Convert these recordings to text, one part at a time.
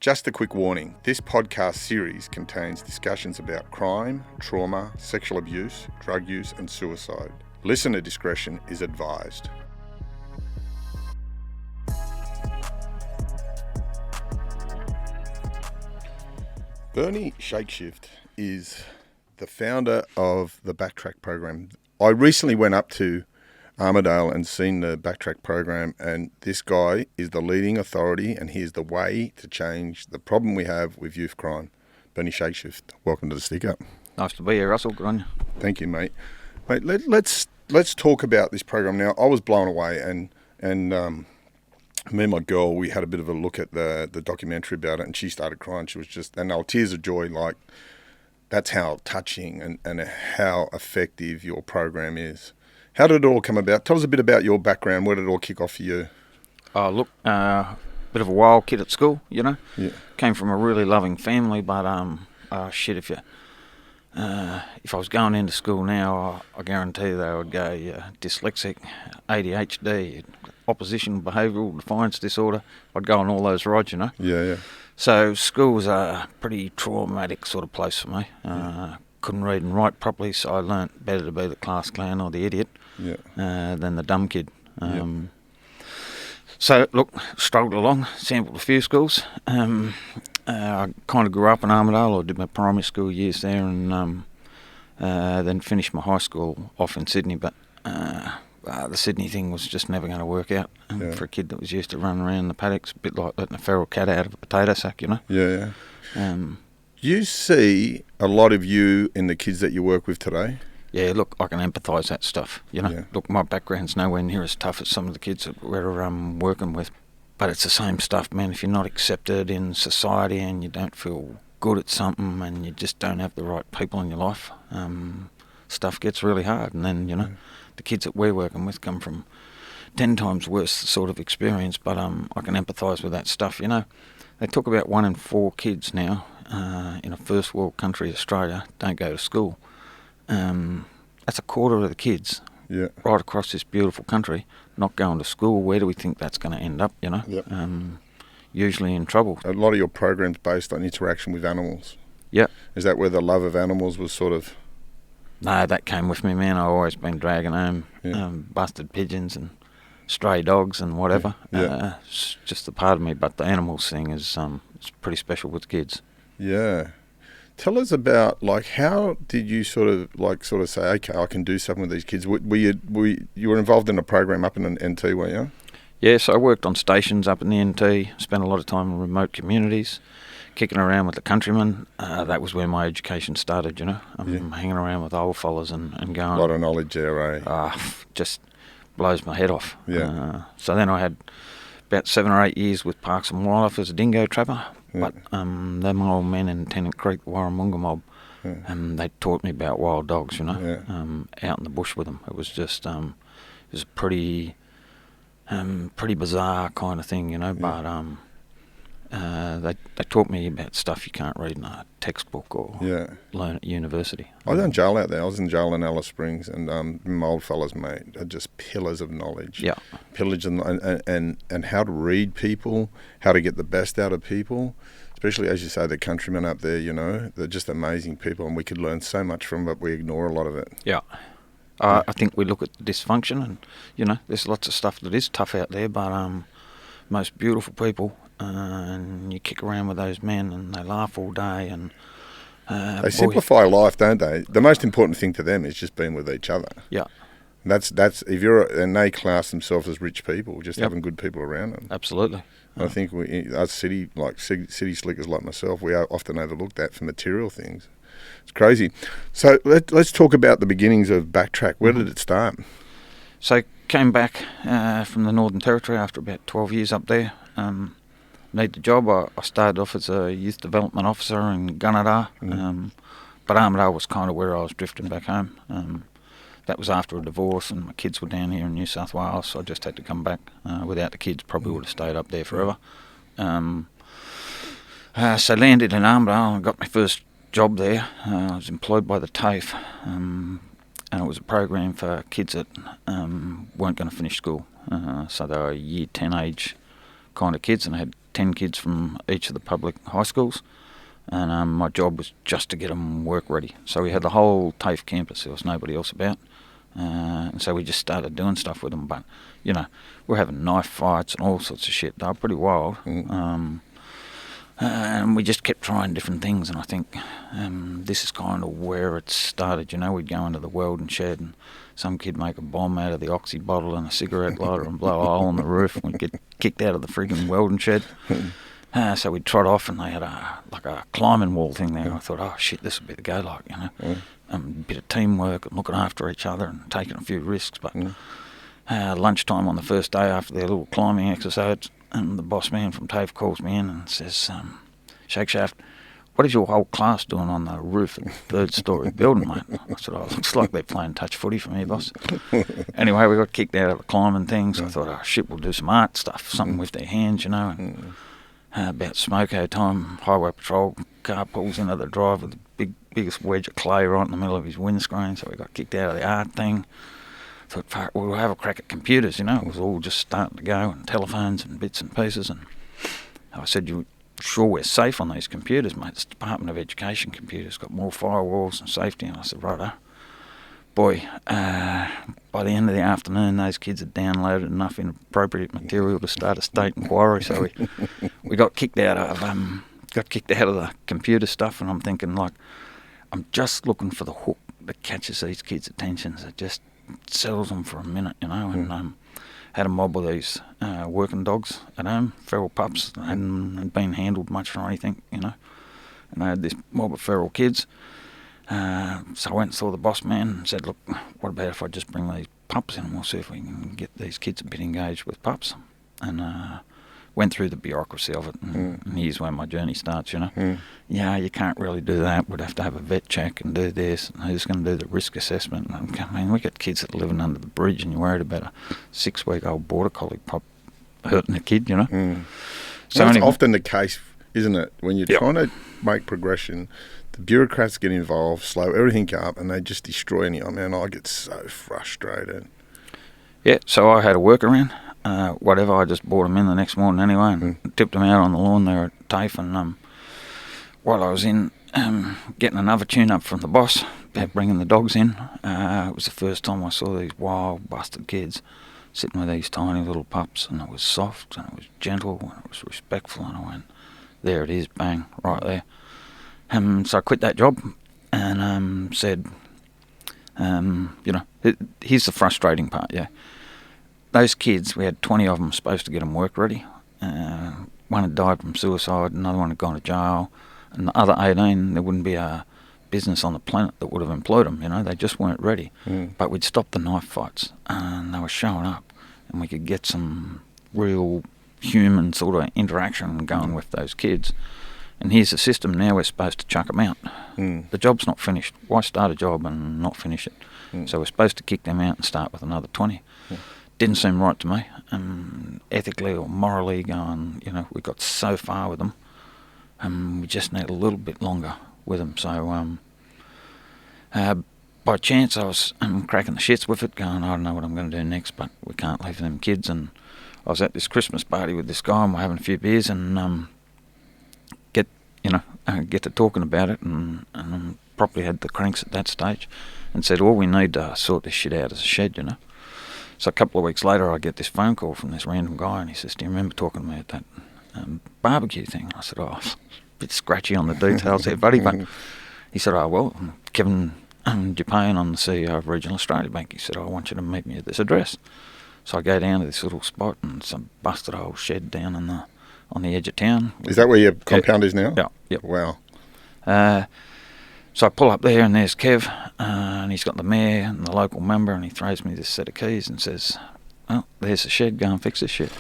Just a quick warning, this podcast series contains discussions about crime, trauma, sexual abuse, drug use and suicide. Listener discretion is advised. Bernie Shakeshaft is the founder of the BackTrack program. I recently went up to Armidale and seen the BackTrack program, and this guy is the leading authority, and he is the way to change the problem we have with youth crime. Bernie Shakeshaft, welcome to the Stick Up. Nice to be here, Russell. Good on you. Thank you, mate. Mate, let's talk about this program now. I was blown away, and me and my girl, we had a bit of a look at the documentary about it, and she started crying. She was just, and they were tears of joy. Like, that's how touching and how effective your program is. How did it all come about? Tell us a bit about your background. Where did it all kick off for you? Oh, look, bit of a wild kid at school, you know. Yeah. Came from a really loving family, but if I was going into school now, I guarantee they would go dyslexic, ADHD, opposition behavioural defiance disorder. I'd go on all those rides, you know. Yeah. So school was a pretty traumatic sort of place for me. Couldn't read and write properly, so I learnt better to be the class clown or the idiot than the dumb kid. So, look, struggled along, sampled a few schools. I kind of grew up in Armidale. I did my primary school years there, and then finished my high school off in Sydney, but the Sydney thing was just never going to work out for a kid that was used to running around the paddocks, a bit like letting a feral cat out of a potato sack, you know. Yeah. You see a lot of you in the kids that you work with today? Yeah, look, I can empathise that stuff, you know. Yeah. Look, my background's nowhere near as tough as some of the kids that we're working with, but it's the same stuff, man. If you're not accepted in society and you don't feel good at something and you just don't have the right people in your life, stuff gets really hard. And then, you know, the kids that we're working with come from 10 times worse sort of experience, but I can empathise with that stuff, you know. They talk about 1 in 4 kids now in a first world country, Australia, don't go to school. That's a quarter of the kids right across this beautiful country not going to school. Where do we think that's going to end up, you know? Usually in trouble. A lot of your program's based on interaction with animals. Yeah. Is that where the love of animals was sort of... No, that came with me, man. I've always been dragging home busted pigeons and stray dogs and whatever. It's just a part of me, but the animals thing is it's pretty special with kids. Yeah. Tell us about, like, how did you sort of say, okay, I can do something with these kids? You were involved in a program up in an NT, were you? Yeah, so I worked on stations up in the NT, spent a lot of time in remote communities, kicking around with the countrymen. That was where my education started, you know. I'm hanging around with old fellas and going... A lot of knowledge there, eh? Just blows my head off. Yeah. So then I had about 7 or 8 years with Parks and Wildlife as a dingo trapper. But them old men in Tennant Creek, the Warramunga mob, they taught me about wild dogs, you know, out in the bush with them. It was just, it was a pretty bizarre kind of thing, you know, but they taught me about stuff you can't read in a textbook or learn at university. I was in jail out there. I was in jail in Alice Springs, and my old fellas, mate, are just pillars of knowledge. Yeah. Pillars and how to read people, how to get the best out of people, especially, as you say, the countrymen up there, you know. They're just amazing people, and we could learn so much from them, but we ignore a lot of it. Yeah. I think we look at the dysfunction, and, you know, there's lots of stuff that is tough out there, but most beautiful people, and you kick around with those men and they laugh all day, and they simplify life, don't they? The most important thing to them is just being with each other. Yeah. That's if and they class themselves as rich people, just having good people around them. Absolutely. I think us city slickers like myself, we are often overlooked that for material things. It's crazy. So let's talk about the beginnings of BackTrack. Where did it start? So came back from the Northern Territory after about 12 years up there. Need the job. I started off as a youth development officer in Gunnedah, but Armidale was kind of where I was drifting back home. That was after a divorce, and my kids were down here in New South Wales, so I just had to come back. Without the kids, probably would have stayed up there forever. So landed in Armidale and got my first job there. I was employed by the TAFE, and it was a program for kids that weren't going to finish school. So they were year 10 age kind of kids, and I had 10 kids from each of the public high schools, and my job was just to get them work ready. So we had the whole TAFE campus. There was nobody else about. And so we just started doing stuff with them. But, we're having knife fights and all sorts of shit. They were pretty wild. And we just kept trying different things. And I think this is kind of where it started. We'd go into the welding shed and some kid make a bomb out of the oxy bottle and a cigarette lighter and blow a hole in the roof, and we'd get kicked out of the frigging welding shed. So we'd trot off, and they had a climbing wall thing there. I thought, oh shit, this would be the go, a bit of teamwork and looking after each other and taking a few risks. But lunchtime on the first day after their little climbing exercise, and the boss man from TAFE calls me in and says, Shakeshaft, what is your whole class doing on the roof of the third-storey building, mate? I said, oh, it looks like they're playing touch footy for me, boss. Anyway, we got kicked out of the climbing thing, so I thought, oh, shit, we'll do some art stuff, something with their hands, and about smoko time, highway patrol car pulls into the drive with the biggest wedge of clay right in the middle of his windscreen, so we got kicked out of the art thing. Thought, fuck, we'll have a crack at computers, it was all just starting to go, and telephones and bits and pieces, and I said, you sure we're safe on these computers, mate? It's Department of Education computers, got more firewalls and safety. And I said, righto. Boy, by the end of the afternoon, those kids had downloaded enough inappropriate material to start a state inquiry. So we got kicked out of the computer stuff, and I'm thinking, I'm just looking for the hook that catches these kids' attentions, that just settles them for a minute, and had a mob of these working dogs at home, feral pups that hadn't been handled much or anything, and I had this mob of feral kids. So I went and saw the boss man and said, look, what about if I just bring these pups in and we'll see if we can get these kids a bit engaged with pups. And went through the bureaucracy of it, and here's where my journey starts, Yeah, you can't really do that. We'd have to have a vet check and do this, and who's going to do the risk assessment? And I mean, we got kids that are living under the bridge, and you're worried about a 6-week-old border collie pup hurting a kid, So that's often the case, isn't it? When you're trying to make progression, the bureaucrats get involved, slow everything up, and they just destroy any. I mean, I get so frustrated. Yeah, so I had a workaround. Whatever, I just brought them in the next morning anyway and tipped them out on the lawn there at TAFE. And while I was in getting another tune-up from the boss about bringing the dogs in, it was the first time I saw these wild, busted kids sitting with these tiny little pups, and it was soft, and it was gentle, and it was respectful, and I went, there it is, bang, right there. So I quit that job and said, here's the frustrating part, Those kids, we had 20 of them supposed to get them work ready. One had died from suicide, another one had gone to jail, and the other 18, there wouldn't be a business on the planet that would have employed them, they just weren't ready. But we'd stopped the knife fights, and they were showing up, and we could get some real human sort of interaction going with those kids. And here's the system, now we're supposed to chuck them out. The job's not finished. Why start a job and not finish it? So we're supposed to kick them out and start with another 20. Didn't seem right to me, ethically or morally going, we got so far with them, we just need a little bit longer with them. So by chance I was cracking the shits with it, going, I don't know what I'm going to do next, but we can't leave them kids. And I was at this Christmas party with this guy, and we're having a few beers, and get to talking about it, and probably had the cranks at that stage, and said, all we need to sort this shit out is a shed, So a couple of weeks later, I get this phone call from this random guy, and he says, do you remember talking to me at that barbecue thing? I said, oh, a bit scratchy on the details there, buddy. But he said, oh, well, I'm Kevin Japan, I'm the CEO of Regional Australia Bank. He said, I want you to meet me at this address. So I go down to this little spot, and some busted old shed down on the edge of town. Is that where your compound is now? Yeah. Yep. Wow. So I pull up there, and there's Kev, and he's got the mayor and the local member, and he throws me this set of keys and says, well, there's the shed, go and fix this shit.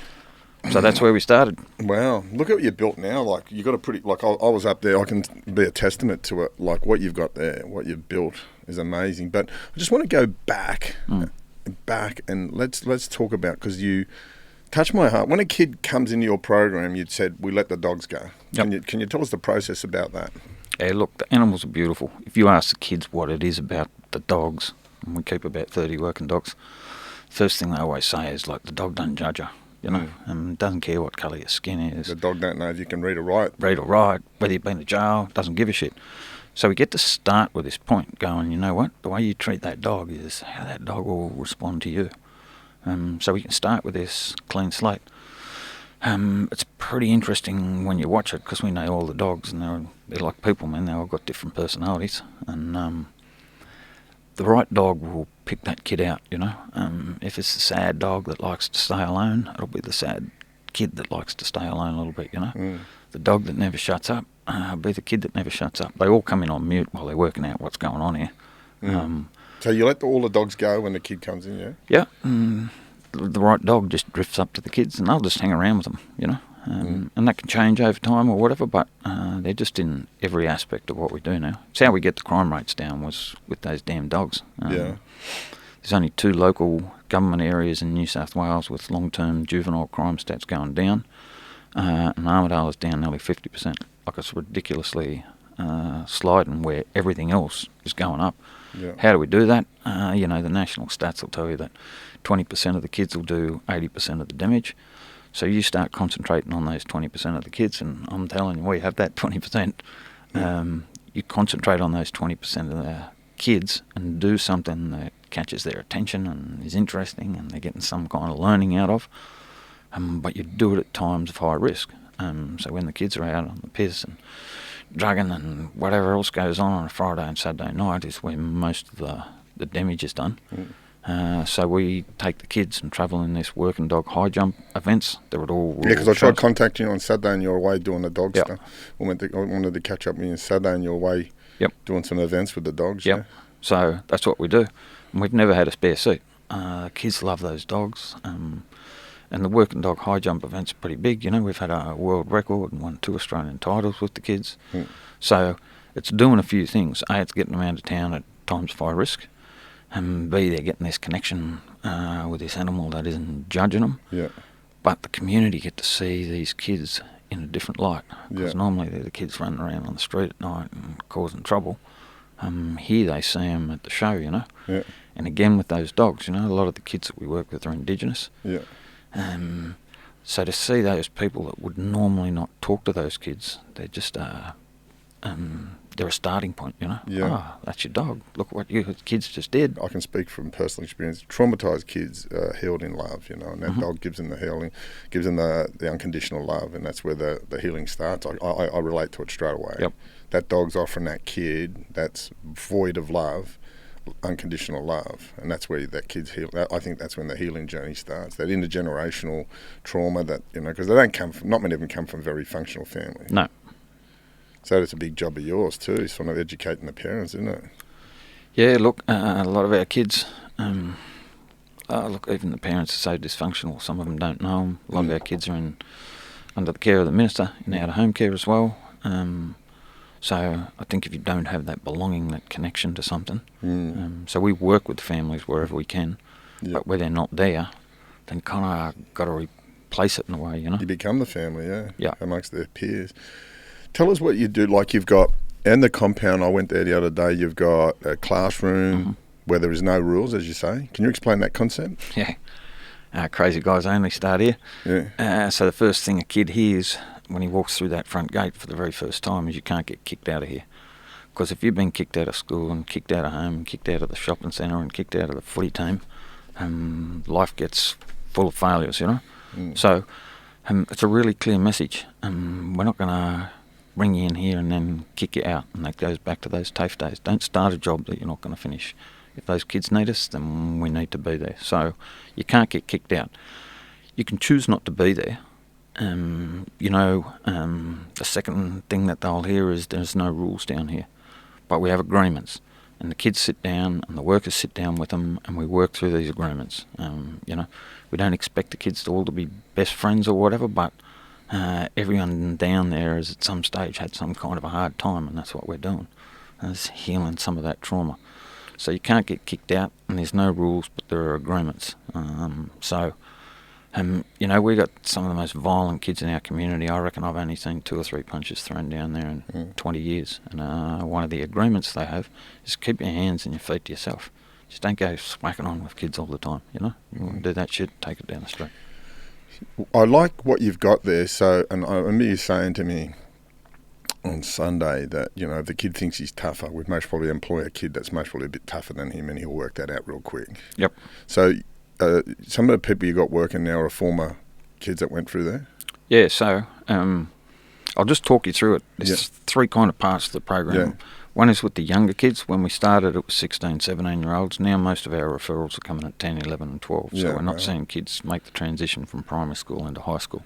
So that's where we started. Wow. Look at what you built now. Like, you got a pretty, I was up there, I can be a testament to it. Like, what you've got there, what you've built is amazing. But I just want to go back and let's talk about, because you touch my heart. When a kid comes into your program, you'd said, we let the dogs go. Yep. Can you tell us the process about that? Yeah, look, the animals are beautiful. If you ask the kids what it is about the dogs, and we keep about 30 working dogs, first thing they always say is, like, the dog doesn't judge her. you know. Doesn't care what colour your skin is. The dog don't know if you can read or write. Read or write, whether you've been to jail, doesn't give a shit. So we get to start with this point, going, you know what, the way you treat that dog is how that dog will respond to you. So we can start with this clean slate. It's pretty interesting when you watch it, because we know all the dogs, and they're like people, man. They've all got different personalities, and the right dog will pick that kid out, you know. If it's a sad dog that likes to stay alone, it'll be the sad kid that likes to stay alone a little bit, you know. The dog that never shuts up, be the kid that never shuts up. They all come in on mute while they're working out what's going on here. So you let all the dogs go when the kid comes in, yeah? Yeah. The right dog just drifts up to the kids, and they'll just hang around with them, you know. And that can change over time or whatever, but they're just in every aspect of what we do now. It's how we get the crime rates down, was with those damn dogs. There's only 2 local government areas in New South Wales with long-term juvenile crime stats going down, and Armidale is down nearly 50%. Like, it's ridiculously sliding, where everything else is going up. How do we do that? You know, the national stats will tell you that 20% of the kids will do 80% of the damage. So you start concentrating on those 20% of the kids, and I'm telling you, we have that 20%. You concentrate on those 20% of the kids and do something that catches their attention and is interesting and they're getting some kind of learning out of. But you do it at times of high risk. So when the kids are out on the piss and drugging and whatever else goes on a Friday and Saturday night is where most of the damage is done. So we take the kids and travel in this working dog high jump events. They're at all because I tried contacting you on Saturday and you're away doing the dog stuff. I wanted to catch up with you on Saturday and you're away doing some events with the dogs. So that's what we do. And we've never had a spare seat. Kids love those dogs. And the working dog high jump events are pretty big. You know, we've had a world record and won 2 Australian titles with the kids. So it's doing a few things. A, it's getting them out of town at times of high risk. And B, they're getting this connection with this animal that isn't judging them. But the community get to see these kids in a different light. Because normally they're the kids running around on the street at night and causing trouble. Here they see them at the show, you know. And again with those dogs, you know, a lot of the kids that we work with are Indigenous. So to see those people that would normally not talk to those kids, they're just they're a starting point, you know. That's your dog. Look what you kids just did. I can speak from personal experience. Traumatised kids are held in love, you know, and that dog gives them the healing, gives them the unconditional love, and that's where the healing starts. I relate to it straight away. That dog's offering that kid that's void of love, unconditional love, and that's where that kid's heal. I think that's when the healing journey starts. That intergenerational trauma that, you know, because they don't come from, not many of them come from very functional families. No. So it's a big job of yours too, sort of educating the parents, isn't it? Yeah, look, a lot of our kids, look, even the parents are so dysfunctional. Some of them don't know them. A lot of our kids are under the care of the minister in out-of-home care as well. So I think if you don't have that belonging, that connection to something, so we work with families wherever we can, but where they're not there, then kind of got to replace it in a way, you know. You become the family, amongst their peers. Tell us what you do. Like, you've got, and the compound, I went there the other day, you've got a classroom where there is no rules, as you say. Can you explain that concept? Crazy guys only start here. So the first thing a kid hears when he walks through that front gate for the very first time is you can't get kicked out of here. Because if you've been kicked out of school and kicked out of home and kicked out of the shopping centre and kicked out of the footy team, life gets full of failures, you know. So it's a really clear message. We're not going to bring you in here and then kick you out, and that goes back to those TAFE days. Don't start a job that you're not going to finish. If those kids need us, then we need to be there. So you can't get kicked out. You can choose not to be there. You know, the second thing that they'll hear is there's no rules down here, but we have agreements, and the kids sit down and the workers sit down with them, and we work through these agreements. You know, we don't expect the kids to all to be best friends or whatever, but everyone down there has at some stage had some kind of a hard time, and that's what we're doing. It's healing some of that trauma. So you can't get kicked out, and there's no rules, but there are agreements. You know, we got some of the most violent kids in our community. I reckon I've only seen 2 or 3 punches thrown down there in 20 years. And one of the agreements they have is keep your hands and your feet to yourself. Just don't go swacking on with kids all the time, you know. You want to do that shit, take it down the street. I like what you've got there. So, and I remember you saying to me on Sunday that, you know, if the kid thinks he's tougher, we'd most probably employ a kid that's most probably a bit tougher than him, and he'll work that out real quick. Yep. So some of the people you got working now are former kids that went through there? Yeah, so I'll just talk you through it. There's three kind of parts to the program. Yeah. One is with the younger kids. When we started, it was 16, 17-year-olds. Now most of our referrals are coming at 10, 11 and 12. So Yeah, we're not wow. seeing kids make the transition from primary school into high school.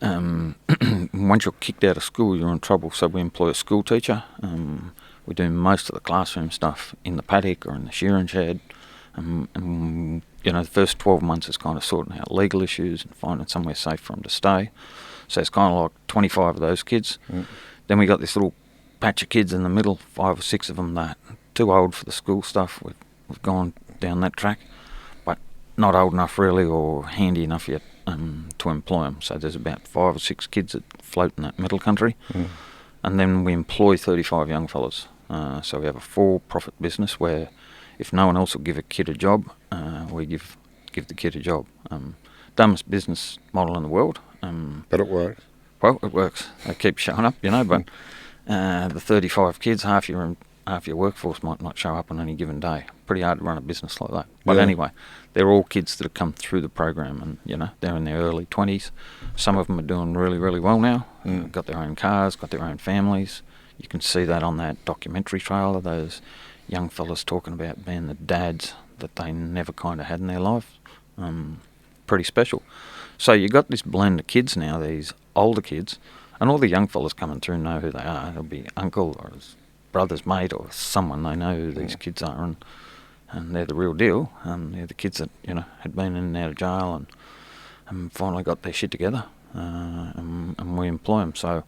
Once you're kicked out of school, you're in trouble. So we employ a school teacher. We do most of the classroom stuff in the paddock or in the shearing shed. And you know, the first 12 months is kind of sorting out legal issues and finding somewhere safe for them to stay. So it's kind of like 25 of those kids. Then we got this little patch of kids in the middle, 5 or 6 of them that are too old for the school stuff. We've gone down that track, but not old enough really or handy enough yet to employ them. So there's about 5 or 6 kids that float in that middle country. And then we employ 35 young fellas. So we have a for-profit business where if no one else will give a kid a job, we give the kid a job. Dumbest business model in the world. But it works. Well, it works. They keep showing up, you know, but the 35 kids, half your workforce might not show up on any given day. Pretty hard to run a business like that. But anyway, they're all kids that have come through the program, and, you know, they're in their early 20s. Some of them are doing really, really well now. Got their own cars, got their own families. You can see that on that documentary trailer, those young fellas talking about being the dads that they never kind of had in their life. Pretty special. So you got this blend of kids now, these older kids, and all the young fellas coming through know who they are. It'll be uncle or his brother's mate or someone. They know who these kids are, and they're the real deal. They're the kids that, you know, had been in and out of jail and finally got their shit together, and we employ them. So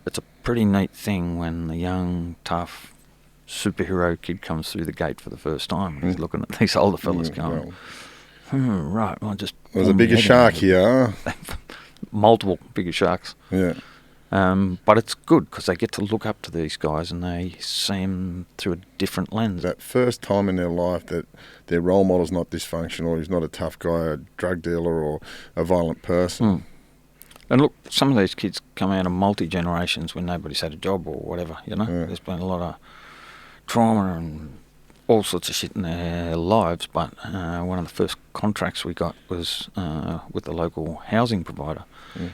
it's a pretty neat thing when the young, tough superhero kid comes through the gate for the first time. He's looking at these older fellas going, right, well, just... There's a bigger shark here. Multiple bigger sharks. Yeah. But it's good because they get to look up to these guys and they see them through a different lens. That first time in their life that their role model's not dysfunctional, he's not a tough guy, a drug dealer or a violent person. And look, some of these kids come out of multi-generations when nobody's had a job or whatever, you know. Yeah. There's been a lot of trauma and all sorts of shit in their lives, but one of the first contracts we got was with the local housing provider,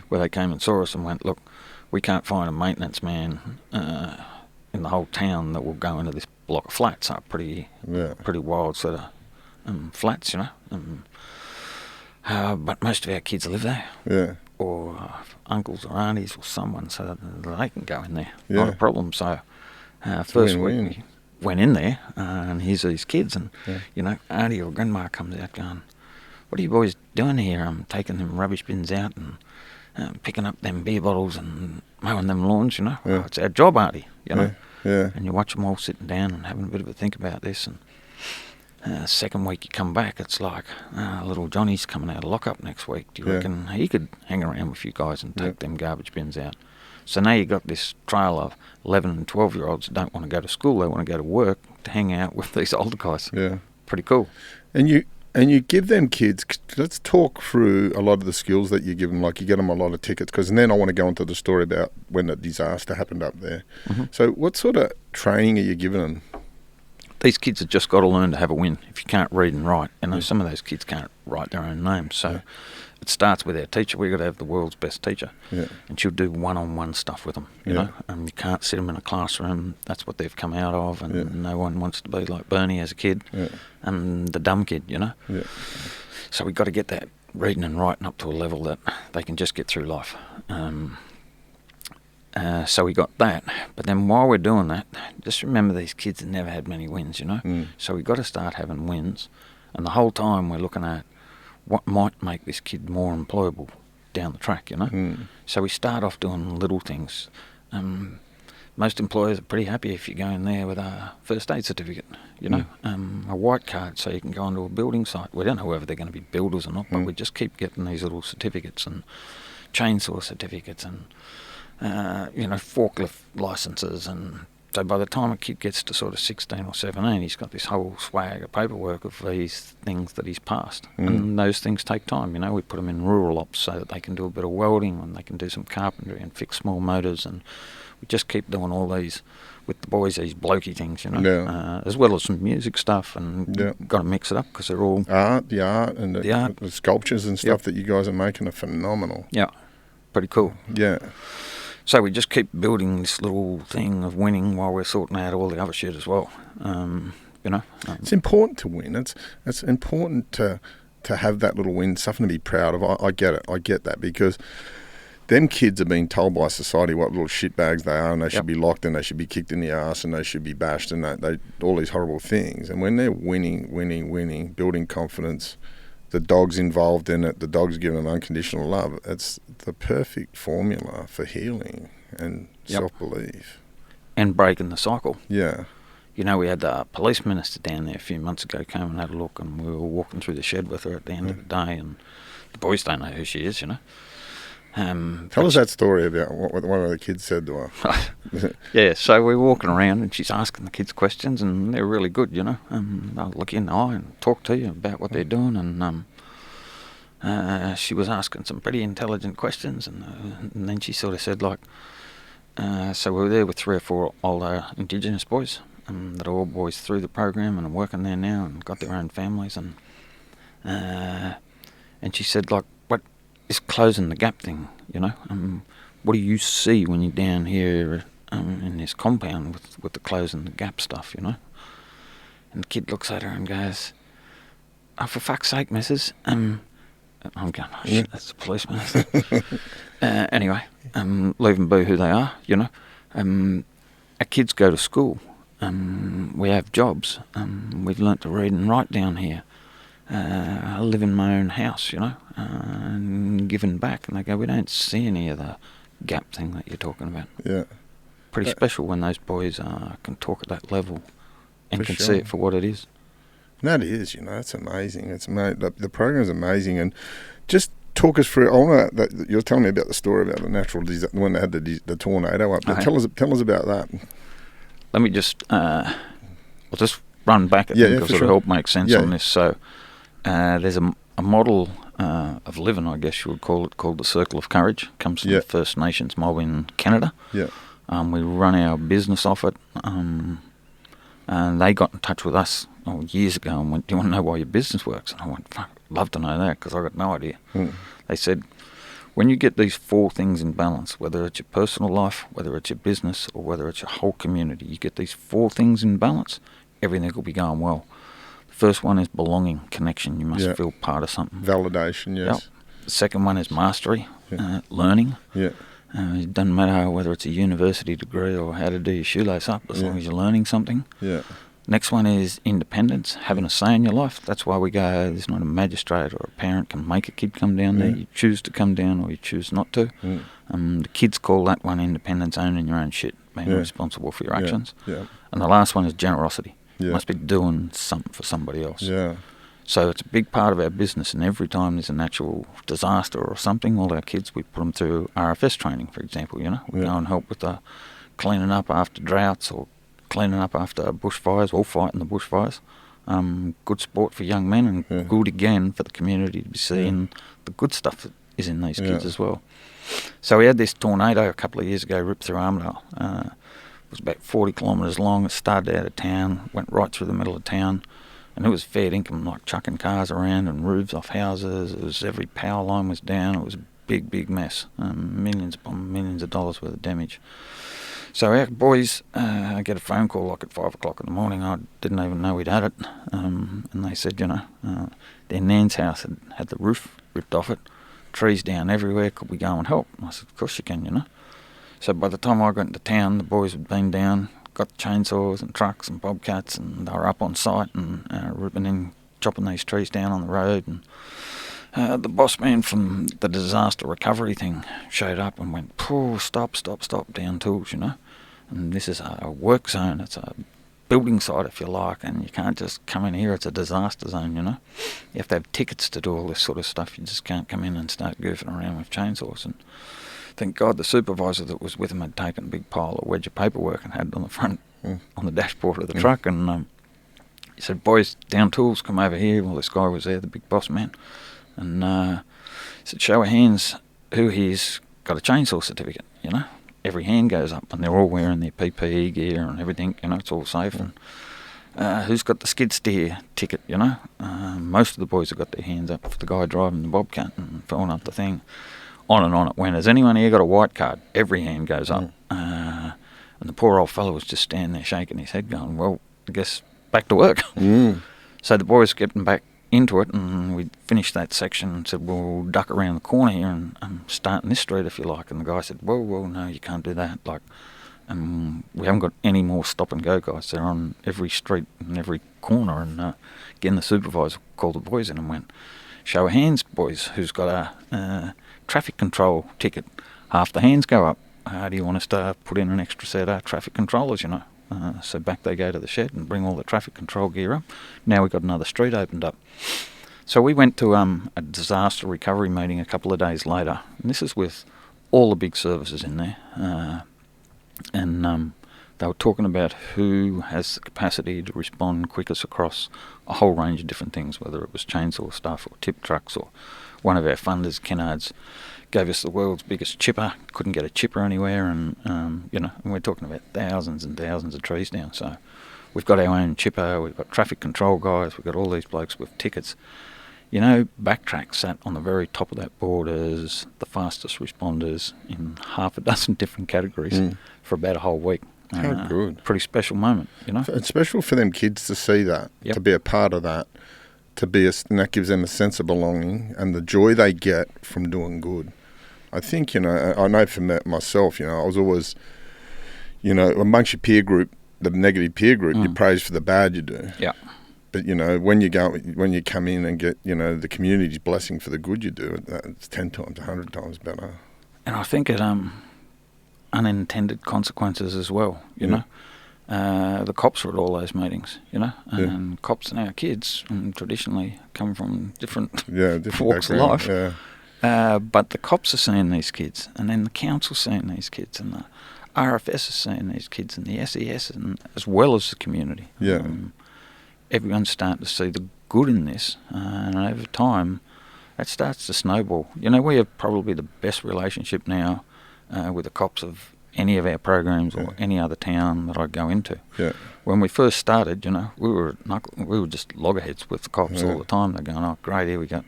where they came and saw us and went, look, we can't find a maintenance man in the whole town that will go into this block of flats. Pretty wild sort of flats, you know. But most of our kids live there. Yeah. Or uncles or aunties or someone, so that they can go in there. Yeah. Not a problem. So first win-win. week we went in there and here's these kids and, you know, auntie or grandma comes out going, what are you boys doing here? I'm taking them rubbish bins out and picking up them beer bottles and mowing them lawns, you know. Yeah. Oh, it's our job, auntie, you know. Yeah. And you watch them all sitting down and having a bit of a think about this, and second week you come back, it's like, little Johnny's coming out of lockup next week. Do you reckon he could hang around with you guys and take them garbage bins out? So now you got this trail of 11 and 12-year-olds that don't want to go to school, they want to go to work to hang out with these older guys. Yeah. Pretty cool. And you give them kids, let's talk through a lot of the skills that you give them, like you get them a lot of tickets, because then I want to go into the story about when the disaster happened up there. So what sort of training are you giving them? These kids have just got to learn to have a win. If you can't read and write, you know, some of those kids can't write their own names. So it starts with our teacher. We've got to have the world's best teacher. And she'll do one-on-one stuff with them, you know. And you can't sit them in a classroom. That's what they've come out of. And no one wants to be like Bernie as a kid. And the dumb kid, you know. So we've got to get that reading and writing up to a level that they can just get through life. So we got that, but then while we're doing that, just remember these kids have never had many wins, you know. So we've got to start having wins, and the whole time we're looking at what might make this kid more employable down the track, you know. So we start off doing little things. Most employers are pretty happy if you go in there with a first aid certificate, you know, a white card so you can go onto a building site. We don't know whether they're going to be builders or not, but we just keep getting these little certificates and chainsaw certificates and you know, forklift licenses and So by the time a kid gets to sort of 16 or 17, he's got this whole swag of paperwork of these things that he's passed. And those things take time. You know, we put them in rural ops so that they can do a bit of welding and they can do some carpentry and fix small motors. And we just keep doing all these with the boys, these blokey things, you know, as well as some music stuff. And got to mix it up because they're all... The art and the sculptures and stuff that you guys are making are phenomenal. Yeah, pretty cool. Yeah. So we just keep building this little thing of winning while we're sorting out all the other shit as well. You know, it's important to win. It's important to have that little win, something to be proud of. I get it. I get that because them kids are being told by society what little shitbags they are, and they should be locked, and they should be kicked in the arse, and they should be bashed, and they all these horrible things. And when they're winning, building confidence, the dog's involved in it, the dog's giving them unconditional love. It's the perfect formula for healing and self-belief. And breaking the cycle. Yeah. You know, we had the police minister down there a few months ago, came and had a look, and we were walking through the shed with her at the end of the day, and the boys don't know who she is, you know. Tell us that story about what one of the kids said to her. Yeah, so we're walking around and she's asking the kids questions, and they're really good, you know. They'll look you in the eye and talk to you about what they're doing, and she was asking some pretty intelligent questions, and then she sort of said, like, so we were there with 3 or 4 older Indigenous boys that are all boys through the program and are working there now and got their own families, and she said, like, this closing the gap thing, you know. What do you see when you're down here in this compound with the closing the gap stuff, you know? And the kid looks at her and goes, "Oh, for fuck's sake, missus." I'm going, "Oh shit, that's the policeman." Anyway, leave them be who they are, you know. Our kids go to school. We have jobs. We've learnt to read and write down here. I live in my own house, you know, and giving back. And they go, "We don't see any of the gap thing that you're talking about." Yeah. Pretty special when those boys can talk at that level and can see it for what it is. That is, you know, it's amazing. The program's amazing. And just talk us through. I want that you're telling me about the story about the natural when they had the tornado up. But tell us about that. Let me just I'll just run back at them because it'll help make sense on this. So there's a model of living, I guess you would call it, called the Circle of Courage. Comes from the First Nations mob in Canada. Yeah. We run our business off it. And they got in touch with us years ago and went, "Do you want to know why your business works?" And I went, "Fuck, I'd love to know that," because I got no idea. They said, when you get these 4 things in balance, whether it's your personal life, whether it's your business, or whether it's your whole community, you get these 4 things in balance, everything will be going well. The first one is belonging, connection. You must feel part of something. Validation, yes. Yep. The second one is mastery, learning. Yeah. It doesn't matter whether it's a university degree or how to do your shoelace up, as long as you're learning something. Yeah. Next one is independence, having a say in your life. That's why we go, there's not a magistrate or a parent can make a kid come down there. You choose to come down or you choose not to. The kids call that one independence, owning your own shit, being responsible for your actions. And the last one is generosity. You must be doing something for somebody else. So it's a big part of our business, and every time there's a natural disaster or something, all our kids, we put them through RFS training, for example, you know. We go and help with the cleaning up after droughts or cleaning up after bushfires or fighting the bushfires. Good sport for young men and good again for the community to be seeing the good stuff that is in these kids as well. So we had this tornado a couple of years ago rip through Armidale. It was about 40 kilometres long. It started out of town, went right through the middle of town. And it was fair income, like chucking cars around and roofs off houses. It was every power line was down. It was a big, big mess. Millions upon millions of dollars worth of damage. So our boys get a phone call like at 5 o'clock in the morning. I didn't even know we'd had it. And they said, you know, their nan's house had the roof ripped off it, trees down everywhere. Could we go and help? And I said, of course you can, you know. So by the time I got into town, the boys had been down, got chainsaws and trucks and bobcats, and they were up on site and ripping in, chopping these trees down on the road. And the boss man from the disaster recovery thing showed up and went, stop, down tools, you know. And this is a work zone, it's a building site, if you like, and you can't just come in here, it's a disaster zone, you know. You have to have tickets to do all this sort of stuff. You just can't come in and start goofing around with chainsaws. And thank God the supervisor that was with him had taken a big pile of wedge of paperwork and had it on the front, on the dashboard of the truck, and he said, "Boys, down tools, come over here." Well, this guy was there, the big boss man, and he said, "Show of hands, who here's got a chainsaw certificate?" Every hand goes up, and they're all wearing their PPE gear and everything, it's all safe. And who's got the skid steer ticket, most of the boys have got their hands up for the guy driving the bobcat and filling up the thing. On and on it went. Has anyone here got a white card? Every hand goes up. And the poor old fellow was just standing there shaking his head going, well, I guess back to work. So the boys getting back into it, and we finished that section and said, well, we'll duck around the corner here and start in this street if you like. And the guy said, well, no, you can't do that. We haven't got any more stop and go guys. They're on every street and every corner. And again, the supervisor called the boys in and went, show of hands, boys, who's got a traffic control ticket? Half the hands go up. How do you want us to put in an extra set of traffic controllers, So back they go to the shed and bring all the traffic control gear up. Now we've got another street opened up. So we went to a disaster recovery meeting a couple of days later, and this is with all the big services in there, and they were talking about who has the capacity to respond quickest across a whole range of different things, whether it was chainsaw stuff or tip trucks, or one of our funders, Kennards, gave us the world's biggest chipper. Couldn't get a chipper anywhere, and and we're talking about thousands and thousands of trees down. So we've got our own chipper, we've got traffic control guys, we've got all these blokes with tickets. BackTrack sat on the very top of that board as the fastest responders in half a dozen different categories for about a whole week. How good. Pretty special moment, It's special for them kids to see that, to be a part of that, and that gives them a sense of belonging and the joy they get from doing good. I think, I know for myself, I was always, amongst your peer group, the negative peer group, you praise for the bad you do. Yeah. But, when you come in and get, the community's blessing for the good you do, it's 10 times, 100 times better. And I think it unintended consequences as well, The cops were at all those meetings, and cops and our kids traditionally come from different walks of life. Yeah. But the cops are seeing these kids, and then the council's seeing these kids, and the RFS is seeing these kids, and the SES, and as well as the community. Yeah. Everyone's starting to see the good in this, and over time, that starts to snowball. We have probably the best relationship now with the cops of any of our programs or any other town that I go into. Yeah. When we first started, we were just loggerheads with the cops all the time. They're going, oh, great, here we got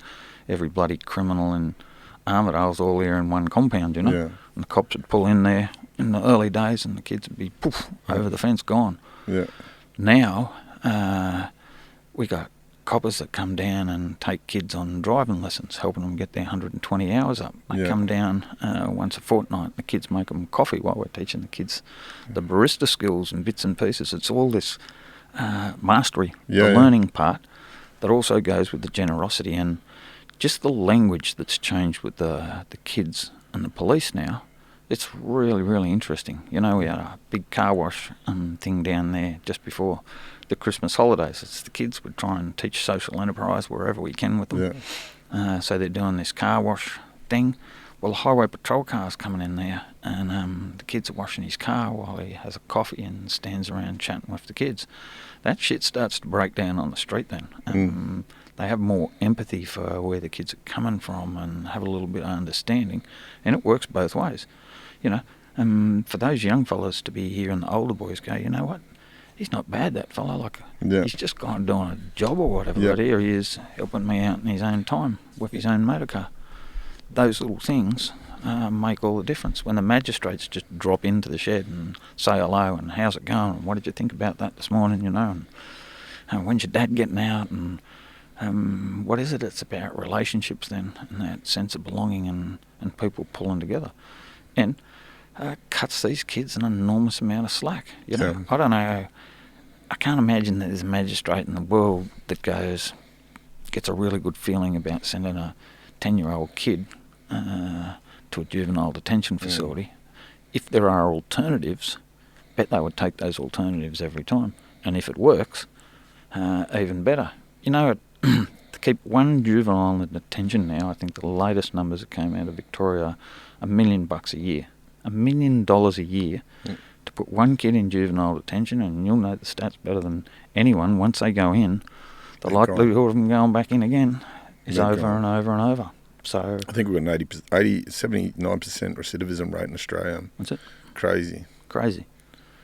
every bloody criminal in Armidale's all here in one compound, Yeah. And the cops would pull in there in the early days and the kids would be poof, over the fence, gone. Yeah. Now, we got coppers that come down and take kids on driving lessons, helping them get their 120 hours up. They come down once a fortnight. The kids make them coffee while we're teaching the kids the barista skills and bits and pieces. It's all this mastery, the learning part, that also goes with the generosity and just the language that's changed with the kids and the police now. It's really, really interesting. We had a big car wash thing down there just before the Christmas holidays. It's the kids would try and teach social enterprise wherever we can with them. Yeah. So they're doing this car wash thing. Well, the highway patrol car's coming in there, and the kids are washing his car while he has a coffee and stands around chatting with the kids. That shit starts to break down on the street then. They have more empathy for where the kids are coming from and have a little bit of understanding, and it works both ways. For those young fellas to be here and the older boys go, you know what? He's not bad, that fella. He's just gone doing a job or whatever. But here he is helping me out in his own time with his own motor car. Those little things make all the difference. When the magistrates just drop into the shed and say hello and how's it going and what did you think about that this morning, and when's your dad getting out, and what is it? It's about relationships then, and that sense of belonging and people pulling together. And cuts these kids an enormous amount of slack. I don't know. I can't imagine that there's a magistrate in the world that gets a really good feeling about sending a 10-year-old kid to a juvenile detention facility. If there are alternatives, bet they would take those alternatives every time. And if it works, even better. The to keep one juvenile in detention now, I think the latest numbers that came out of Victoria, $1 million a year. $1 million a year to put one kid in juvenile detention, and you'll know the stats better than anyone. Once they go in, the likelihood of them going back in again is over and over and over. So I think we've got an 79% recidivism rate in Australia. That's it. Crazy.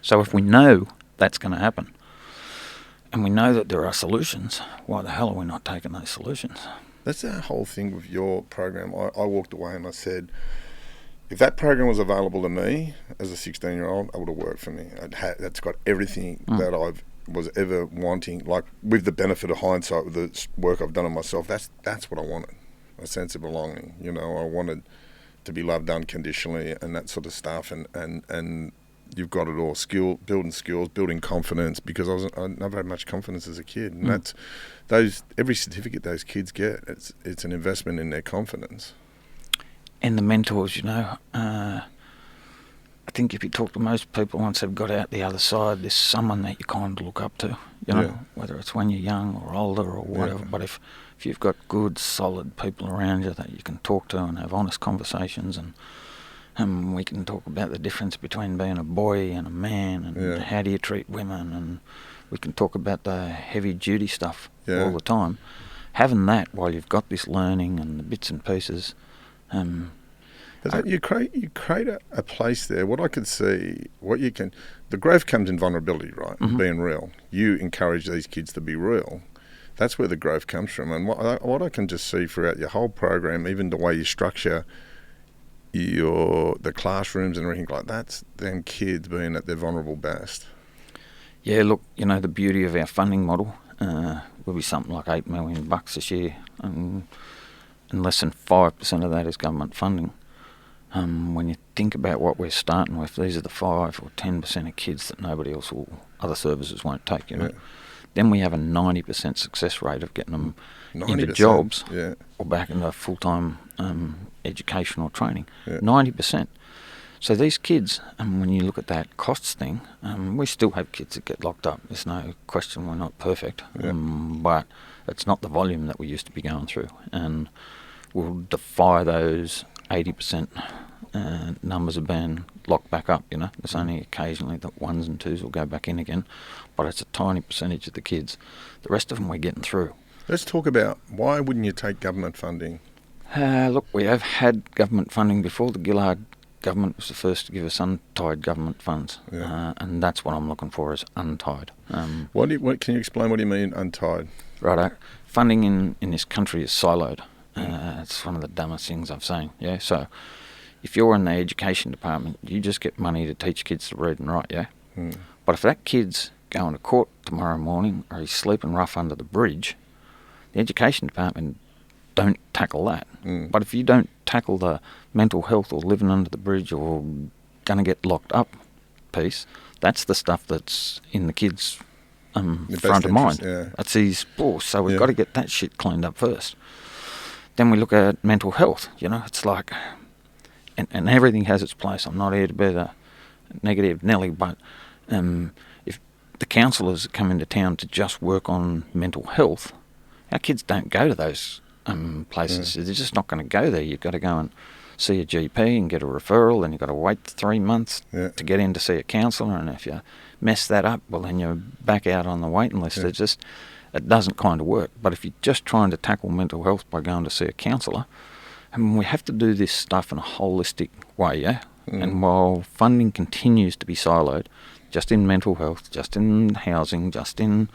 So if we know that's going to happen, and we know that there are solutions, why the hell are we not taking those solutions? That's the whole thing with your program. I walked away and I said, if that program was available to me as a 16-year-old, it would have worked for me. That's got everything that I was ever wanting. Like, with the benefit of hindsight, with the work I've done on myself, that's what I wanted. A sense of belonging. You know, I wanted to be loved unconditionally and that sort of stuff. And you've got it all. Building skills, building confidence, because I never had much confidence as a kid. And that's every certificate those kids get, it's an investment in their confidence. And the mentors, you know, I think if you talk to most people, once they've got out the other side, there's someone that you kind of look up to, you know, whether it's when you're young or older or whatever. Yeah. But if you've got good, solid people around you that you can talk to and have honest conversations, and we can talk about the difference between being a boy and a man, and how do you treat women, and we can talk about the heavy-duty stuff all the time. Having that while you've got this learning and the bits and pieces... you create a place there. What I could see, the growth comes in vulnerability, right? Mm-hmm. Being real. You encourage these kids to be real. That's where the growth comes from. And what I can just see throughout your whole program, even the way you structure the classrooms and everything like that's them kids being at their vulnerable best. Yeah, look, you know, the beauty of our funding model will be something like $8 million this year. And less than 5% of that is government funding. When you think about what we're starting with, these are the 5 or 10% of kids that nobody else other services won't take, you know. Yeah. Then we have a 90% success rate of getting them into jobs or back into full-time education or training. Yeah. 90%. So these kids, when you look at that costs thing, we still have kids that get locked up. There's no question we're not perfect, but it's not the volume that we used to be going through. And we'll defy those 80% numbers of being locked back up, you know. There's only occasionally that 1s and 2s will go back in again, but it's a tiny percentage of the kids. The rest of them we're getting through. Let's talk about why wouldn't you take government funding? Look, we have had government funding before. The Gillard government was the first to give us untied government funds, and that's what I'm looking for, is untied. Can you explain what you mean untied? Righto. Funding in this country is siloed. It's one of the dumbest things I've seen. Yeah, so if you're in the education department, you just get money to teach kids to read and write. Yeah, but if that kid's going to court tomorrow morning or he's sleeping rough under the bridge, the education department don't tackle that. But if you don't tackle the mental health or living under the bridge or going to get locked up piece, that's the stuff that's in the kids' front of mind. Yeah. That's his boss. So we've got to get that shit cleaned up first. Then we look at mental health. You know, it's like, and everything has its place. I'm not here to be the negative Nelly, but if the counsellors come into town to just work on mental health, our kids don't go to those places. They're just not going to go there. You've got to go and see a GP and get a referral, and you've got to wait 3 months to get in to see a counsellor, and if you mess that up, well, then you're back out on the waiting list. It doesn't kind of work. But if you're just trying to tackle mental health by going to see a counsellor, we have to do this stuff in a holistic way, And while funding continues to be siloed, just in mental health, just in housing, just in...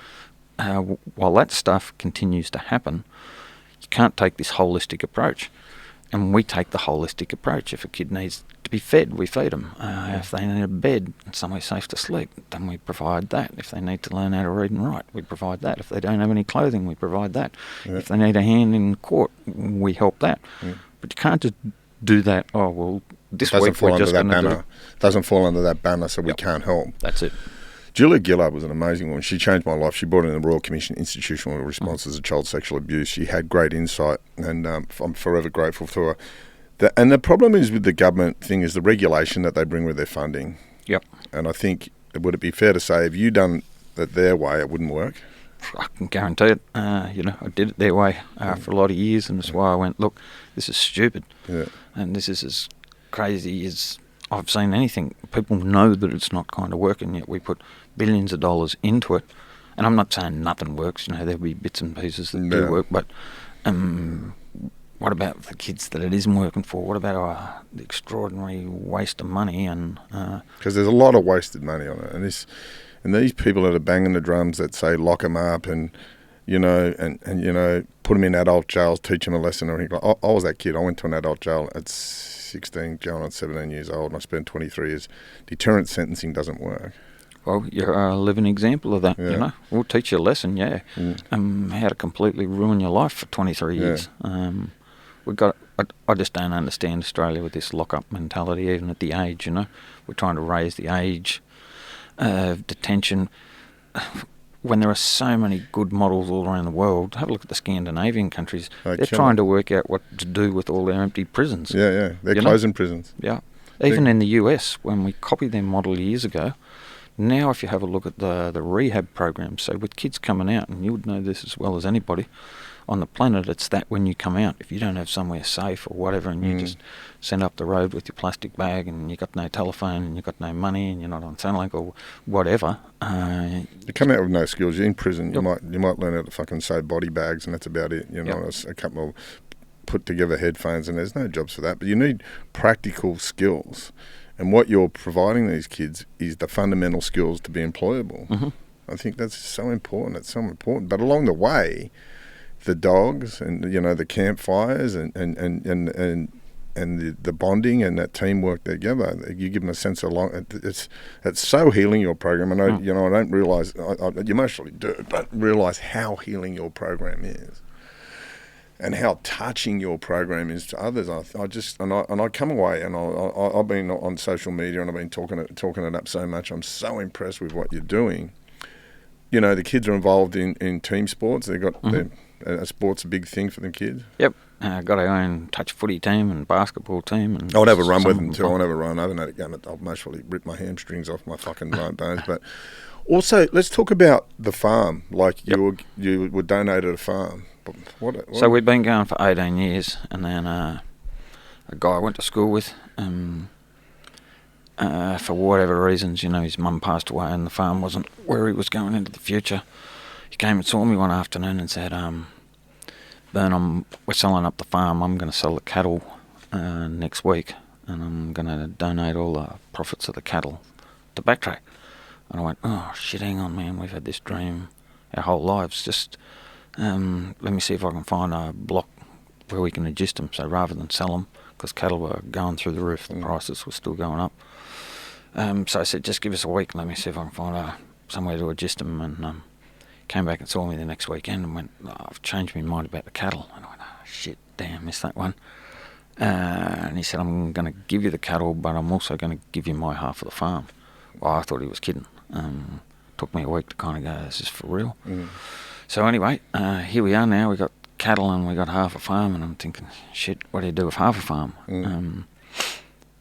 while that stuff continues to happen, you can't take this holistic approach. And we take the holistic approach. If a kid needs to be fed, we feed them. If they need a bed and somewhere safe to sleep, then we provide that. If they need to learn how to read and write, we provide that. If they don't have any clothing, we provide that. If they need a hand in court, we help that. But you can't just do that, this week we're just going to do it. Doesn't fall under that banner, so we can't help. That's it. Julia Gillard was an amazing woman. She changed my life. She brought in the Royal Commission Institutional Responses to Child Sexual Abuse. She had great insight, and I'm forever grateful to her. And the problem is with the government thing is the regulation that they bring with their funding. Yep. And I think, would it be fair to say, if you done it their way, it wouldn't work? I can guarantee it. You know, I did it their way for a lot of years, and that's why I went, look, this is stupid, and this is as crazy as I've seen anything. People know that it's not kind of working, yet we put billions of dollars into it. And I'm not saying nothing works, you know, there'll be bits and pieces that do work, but what about the kids that it isn't working for? What about the extraordinary waste of money? And because there's a lot of wasted money on it, and these people that are banging the drums that say lock them up and you know put them in adult jails, teach them a lesson or anything. I was that kid. I went to an adult jail at 16, going on 17 years old, and I spent 23 years. Deterrent sentencing doesn't work. Well, you're a living example of that, you know. We'll teach you a lesson, how to completely ruin your life for 23 years. I just don't understand Australia with this lock-up mentality, even at the age, you know. We're trying to raise the age of detention. When there are so many good models all around the world, have a look at the Scandinavian countries. They're trying to work out what to do with all their empty prisons. They're closing prisons. Yeah. Even in the US, when we copied their model years ago, now if you have a look at the rehab programs, so with kids coming out, and you would know this as well as anybody on the planet, it's that when you come out, if you don't have somewhere safe or whatever, and you just send up the road with your plastic bag and you've got no telephone and you've got no money and you're not on Centrelink or whatever. You come out with no skills, you're in prison, you might learn how to fucking sew body bags and that's about it, you know, a couple of put together headphones, and there's no jobs for that, but you need practical skills. And what you're providing these kids is the fundamental skills to be employable. I think that's so important. It's so important. But along the way, the dogs and you know the campfires and the bonding and that teamwork together, you give them a sense of it's so healing your program. I know you know I don't realise you mostly do, but realise how healing your program is. And how touching your program is to others. I come away and I've been on social media and I've been talking it up so much. I'm so impressed with what you're doing. You know, the kids are involved in team sports. They've got sport's a big thing for the kids. Yep. Got our own touch footy team and basketball team. And I would have a run with them too. I would have a run. I haven't had a gun. I'll mostly rip my hamstrings off my fucking bones. But also, let's talk about the farm. Like you were donated a farm. So we've been going for 18 years, and then a guy I went to school with, for whatever reasons, you know, his mum passed away and the farm wasn't where he was going into the future. He came and saw me one afternoon and said, Bern, we're selling up the farm. I'm going to sell the cattle next week, and I'm going to donate all the profits of the cattle to BackTrack. And I went, oh, shit, hang on, man. We've had this dream our whole lives. Just let me see if I can find a block where we can adjust them. So rather than sell them, because cattle were going through the roof, the prices were still going up. So I said, just give us a week and let me see if I can find somewhere to adjust them. And came back and saw me the next weekend and went, oh, I've changed my mind about the cattle. And I went, oh, shit, damn, missed that one. And he said, I'm going to give you the cattle, but I'm also going to give you my half of the farm. Well, I thought he was kidding. Took me a week to kind of go, is this for real? So anyway, here we are now. We got cattle and we got half a farm, and I'm thinking, shit, what do you do with half a farm?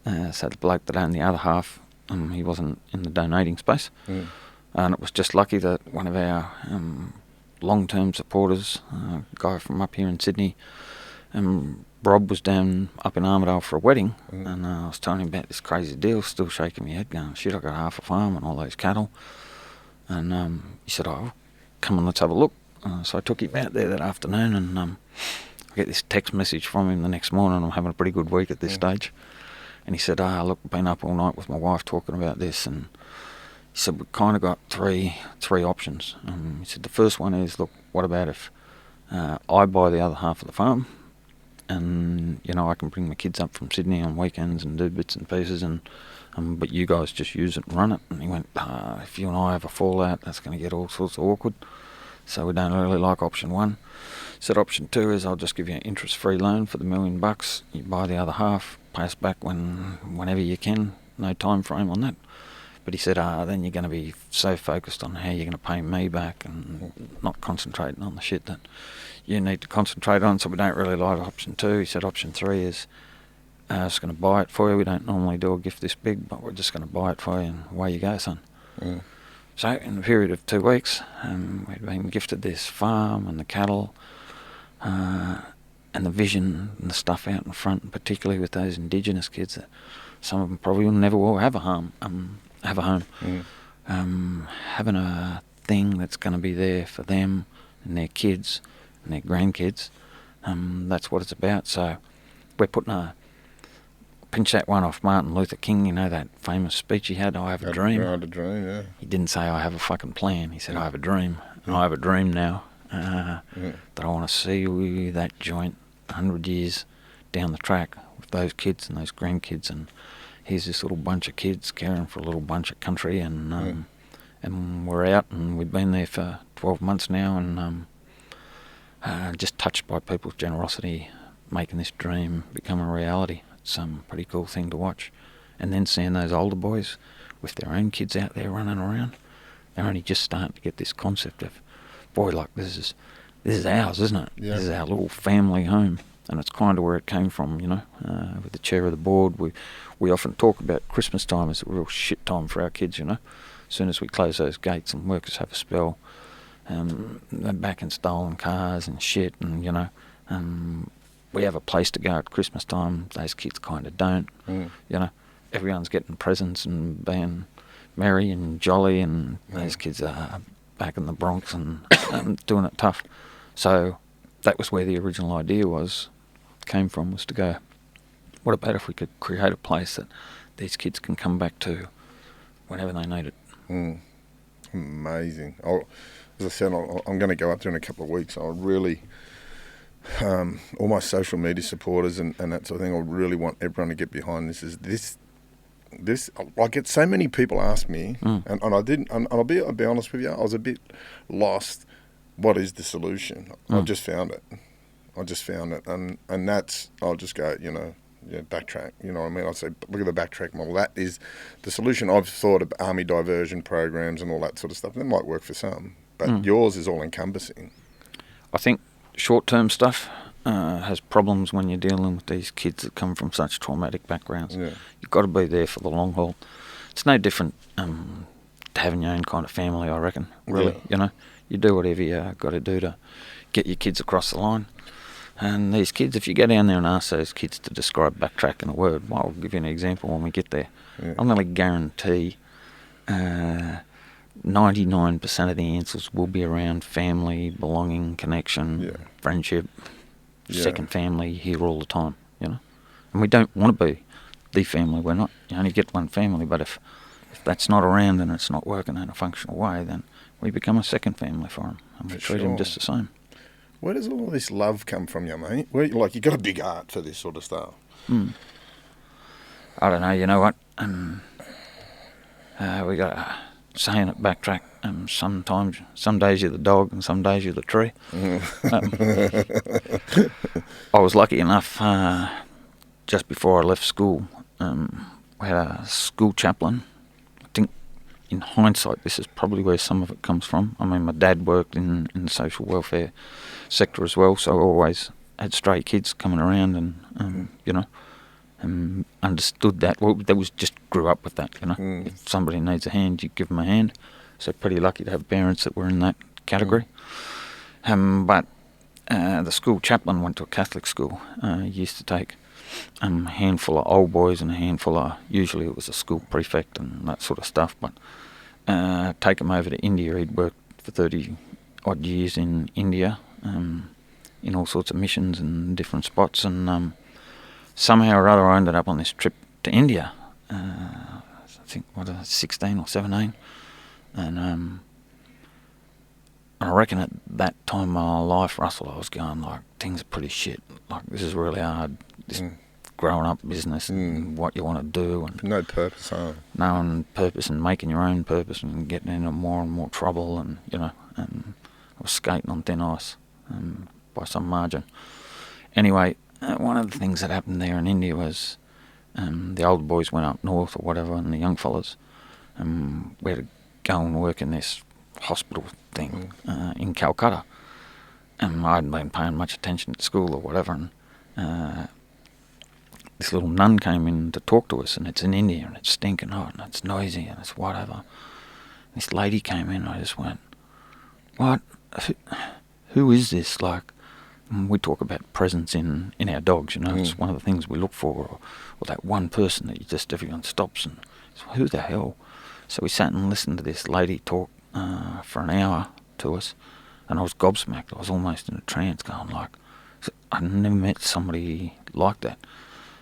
So the bloke that owned the other half, he wasn't in the donating space, and it was just lucky that one of our long-term supporters, a guy from up here in Sydney, Rob, was down up in Armidale for a wedding, and I was telling him about this crazy deal, still shaking my head, going, shit, I got half a farm and all those cattle, and he said, oh, come on, let's have a look. So I took him out there that afternoon, and I get this text message from him the next morning. I'm having a pretty good week at this stage. And he said, look, I've been up all night with my wife talking about this. And he said, we've kind of got three options. He said, the first one is, look, what about if I buy the other half of the farm, and, you know, I can bring my kids up from Sydney on weekends and do bits and pieces, and but you guys just use it and run it. And he went, if you and I have a fallout, that's going to get all sorts of awkward. So we don't really like option one. Said option two is I'll just give you an interest-free loan for the $1 million. You buy the other half, pay us back whenever you can. No time frame on that. But he said, then you're going to be so focused on how you're going to pay me back and not concentrating on the shit that you need to concentrate on. So we don't really like option two. He said option three is I was going to buy it for you. We don't normally do a gift this big, but we're just going to buy it for you, and away you go, son. So in the period of 2 weeks, we'd been gifted this farm and the cattle, and the vision and the stuff out in front, particularly with those Indigenous kids. That some of them probably will never will have a home. Having a thing that's going to be there for them and their kids and their grandkids. That's what it's about. So we're putting pinch that one off Martin Luther King, you know, that famous speech he had, I have a dream. I had a dream, yeah. He didn't say I have a fucking plan. He said I have a dream. And I have a dream now that I want to see that joint 100 years down the track with those kids and those grandkids, and here's this little bunch of kids caring for a little bunch of country, and we're out, and we've been there for 12 months now, and just touched by people's generosity, making this dream become a reality. It's a pretty cool thing to watch. And then seeing those older boys with their own kids out there running around, they're only just starting to get this concept of, boy, like this is ours, isn't it? Yeah. This is our little family home. And it's kind of where it came from, you know. With the chair of the board, we often talk about Christmas time as a real shit time for our kids, you know. As soon as we close those gates and workers have a spell, they're back in stolen cars and shit, and, you know, we have a place to go at Christmas time. Those kids kind of don't, you know. Everyone's getting presents and being merry and jolly, and those kids are back in the Bronx and doing it tough. So that was where the original idea came from, was to go, what about if we could create a place that these kids can come back to whenever they need it? Amazing. As I said, I'm going to go up there in a couple of weeks. I really, all my social media supporters and that sort of thing, I really want everyone to get behind this. I get so many people ask me, and I didn't, and I'll be honest with you, I was a bit lost. What is the solution? I just found it. And that's, I'll just go, you know, backtrack, you know what I mean? I'll say, look at the BackTrack model. That is the solution. I've thought of army diversion programs and all that sort of stuff. That might work for some, but yours is all encompassing. I think short-term stuff has problems when you're dealing with these kids that come from such traumatic backgrounds. Yeah. You've got to be there for the long haul. It's no different to having your own kind of family, I reckon, really. Yeah. You know, you do whatever you got to do to get your kids across the line. And these kids, if you go down there and ask those kids to describe BackTrack in a word, well, I'll give you an example when we get there. Yeah. I'm going to guarantee 99% of the answers will be around family, belonging, connection, friendship, second family, here all the time, you know. And we don't want to be the family. We're not. You only get one family, but if that's not around and it's not working in a functional way, then we become a second family for them, and we treat them just the same. Where does all this love come from, you mate? You got a big heart for this sort of stuff. I don't know. You know what? We got a saying at BackTrack. Some days you're the dog, and some days you're the tree. I was lucky enough. Just before I left school, we had a school chaplain. I think, in hindsight, this is probably where some of it comes from. I mean, my dad worked in the social welfare sector as well, so I always had stray kids coming around, and you know, understood that. Well, that was just grew up with that. You know, if somebody needs a hand, you give them a hand. So pretty lucky to have parents that were in that category. But the school chaplain went to a Catholic school. He used to take a handful of old boys and a handful of, usually it was a school prefect and that sort of stuff, but take them over to India. He'd worked for 30 odd years in India, in all sorts of missions and different spots, and somehow or other I ended up on this trip to India. I think 16 or 17, and I reckon at that time in my life, Russell, I was going like, things are pretty shit. Like, this is really hard. This growing up business and what you want to do, and no purpose, knowing purpose and making your own purpose and getting into more and more trouble, and you know, and I was skating on thin ice by some margin. Anyway, one of the things that happened there in India was the old boys went up north or whatever, and the young fellas we had to go and work in this hospital thing in Calcutta. And I hadn't been paying much attention at school or whatever, and this little nun came in to talk to us, and it's in India, and it's stinking hot, and it's noisy, and it's whatever. This lady came in, I just went, what? Who is this? Like, we talk about presence in our dogs, you know, it's one of the things we look for, or that one person that everyone stops and, so who the hell? So we sat and listened to this lady talk for an hour to us, and I was gobsmacked. I was almost in a trance going like, I'd never met somebody like that.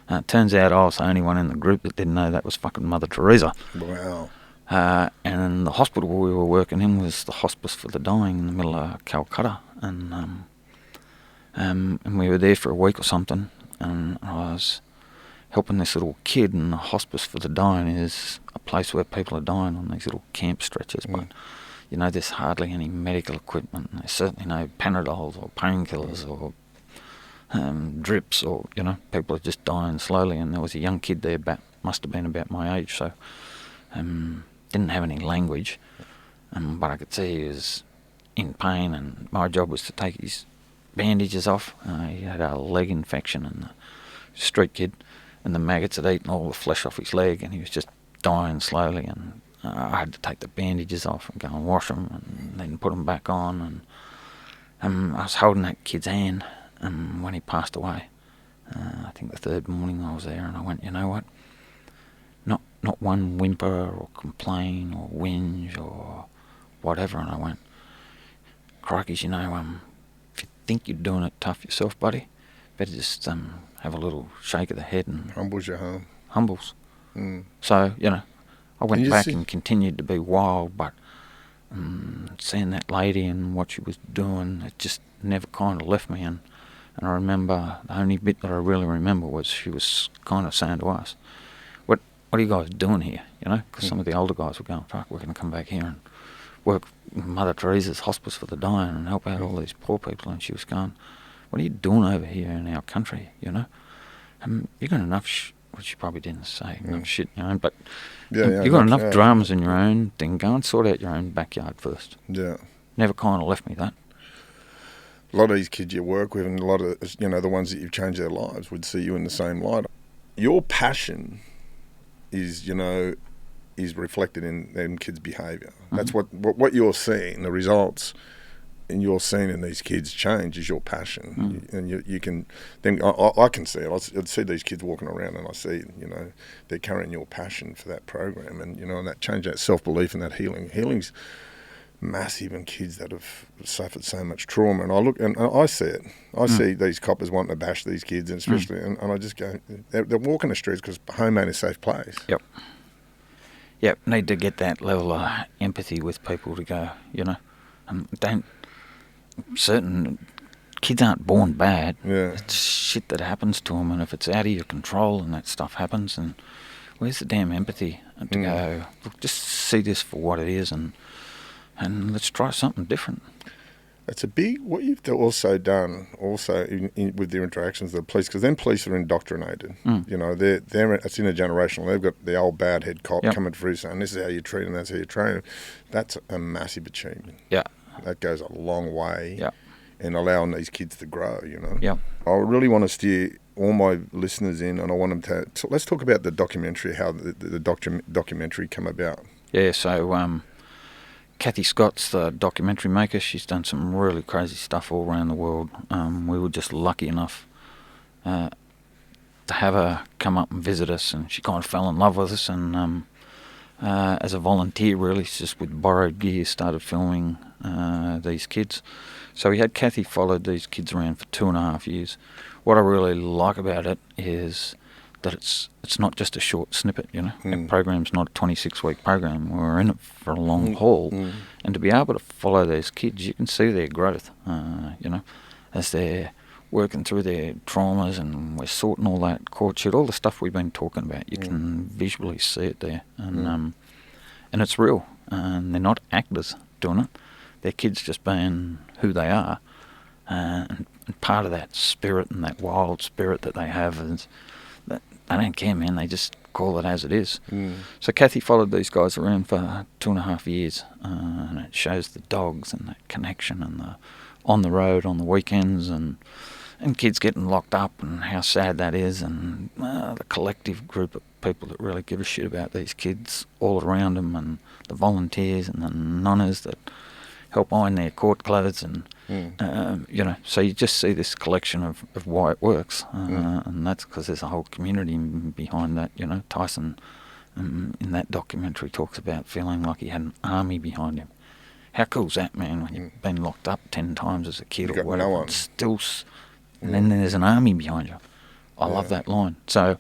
It turns out I was the only one in the group that didn't know that was fucking Mother Teresa. Wow. And the hospital we were working in was the hospice for the dying in the middle of Calcutta, and we were there for a week or something, and I was helping this little kid, and the hospice for the dying is a place where people are dying on these little camp stretchers, but you know, there's hardly any medical equipment, and there's certainly no Panadols or painkillers or drips, or, you know, people are just dying slowly. And there was a young kid there, must have been about my age, so didn't have any language, but I could see he was in pain, and my job was to take his bandages off. He had a leg infection, and the street kid, and the maggots had eaten all the flesh off his leg, and he was just dying slowly, and I had to take the bandages off and go and wash them and then put them back on, and I was holding that kid's hand when he passed away. I think the third morning I was there, and I went, you know what, not one whimper or complain or whinge or whatever, and I went, crikeys, you know, if you think you're doing it tough yourself, buddy, better just have a little shake of the head and Humbles your home. Humbles. So, you know, I went back and continued to be wild, but seeing that lady and what she was doing, it just never kind of left me. And I remember, the only bit that I really remember was she was kind of saying to us, what are you guys doing here? You know, because some of the older guys were going, fuck, we're going to come back here and work Mother Teresa's hospice for the dying and help out all these poor people. And she was going, what are you doing over here in our country, you know? You got enough, which she probably didn't say, enough shit, you know, but you got enough dramas in your own thing. Go and sort out your own backyard first. Yeah. Never kind of left me that. A lot of these kids you work with, and a lot of, you know, the ones that you've changed their lives would see you in the same light. Your passion is, you know, is reflected in them kids' behaviour. That's what you're seeing, the results, and you're seeing in these kids change is your passion. And you can, then I can see it. I'd see these kids walking around, and I see, you know, they're carrying your passion for that program, and, you know, and that change, that self-belief and that healing. Healing's massive in kids that have suffered so much trauma, and I look and I see it. I see these coppers wanting to bash these kids, and especially, and I just go, they're walking the streets because home ain't a safe place. Yep, need to get that level of empathy with people to go, you know, certain kids aren't born bad. It's shit that happens to them, and if it's out of your control and that stuff happens, and where's the damn empathy to go, look, just see this for what it is, and let's try something different. It's a big, what you've also done, with their interactions with the police, because then police are indoctrinated. You know, it's intergenerational. They've got the old bad head cop coming through saying, this is how you treat them, that's how you train them. That's a massive achievement. That goes a long way in allowing these kids to grow, you know. I really want to steer all my listeners in, and I want them to let's talk about the documentary, how the documentary come about. So Kathy Scott's the documentary maker. She's done some really crazy stuff all around the world. We were just lucky enough to have her come up and visit us, and she kind of fell in love with us, and as a volunteer, really, just with borrowed gear, started filming these kids. So we had Kathy followed these kids around for 2.5 years. What I really like about it is that it's not just a short snippet, you know. That program's not a 26-week program. We're in it for a long haul, and to be able to follow those kids, you can see their growth, you know, as they're working through their traumas, and we're sorting all that court shit, all the stuff we've been talking about. You can visually see it there, and it's real, and they're not actors doing it. They're kids just being who they are, and part of that spirit and that wild spirit that they have is that they don't care, man. They just call it as it is. So Kathy followed these guys around for 2.5 years, and it shows the dogs and that connection, and the on the road on the weekends, and and kids getting locked up and how sad that is, and the collective group of people that really give a shit about these kids all around them, and the volunteers and the nonnas that help iron their court clothes, and so you just see this collection of why it works, and that's because there's a whole community behind that. Tyson in that documentary talks about feeling like he had an army behind him. How cool's that, man, when you've been locked up 10 times as a kid or whatever, no one. and still, and then there's an army behind you. I love that line. So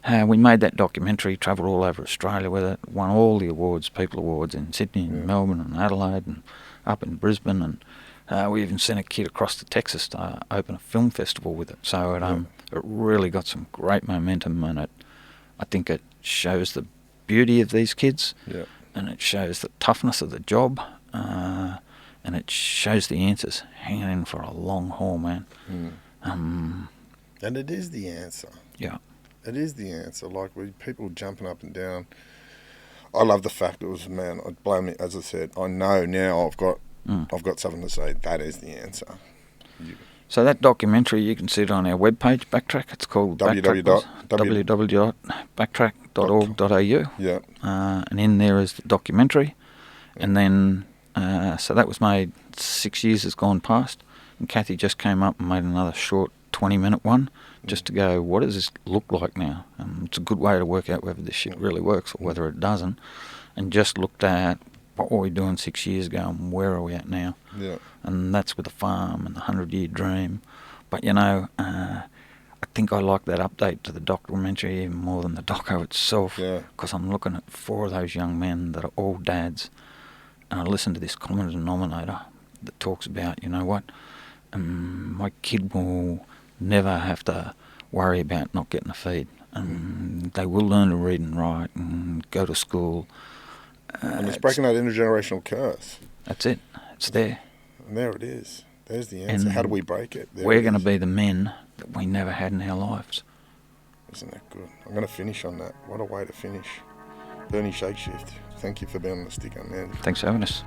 we made that documentary, travelled all over Australia with it, won all the awards, People Awards in Sydney and Melbourne and Adelaide and up in Brisbane, and we even sent a kid across to Texas to open a film festival with it. So it really got some great momentum, and I think it shows the beauty of these kids, and it shows the toughness of the job, and it shows the answers, hanging in for a long haul, man. And it is the answer. Yeah. It is the answer. Like, with people jumping up and down. I love the fact it was, man, I'd blame me, as I said, I know now I've got something to say, that is the answer. So that documentary, you can see it on our webpage, BackTrack. It's called www.backtrack.org.au. Yeah. And in there is the documentary. And then, so that was made, 6 years has gone past. And Kathy just came up and made another short 20-minute one just to go, what does this look like now? It's a good way to work out whether this shit really works or whether it doesn't. And just looked at what were we doing 6 years ago and where are we at now? Yeah. And that's with the farm and the 100-year dream. But, I think I like that update to the documentary even more than the doco itself, because I'm looking at 4 of those young men that are all dads, and I listen to this common denominator that talks about, my kid will never have to worry about not getting a feed. They will learn to read and write and go to school. And it's breaking that intergenerational curse. That's it. It's there. And there it is. There's the answer. How do we break it? We're going to be the men that we never had in our lives. Isn't that good? I'm going to finish on that. What a way to finish. Bernie Shakeshaft, thank you for being on the Stick On Man. Thanks for having us.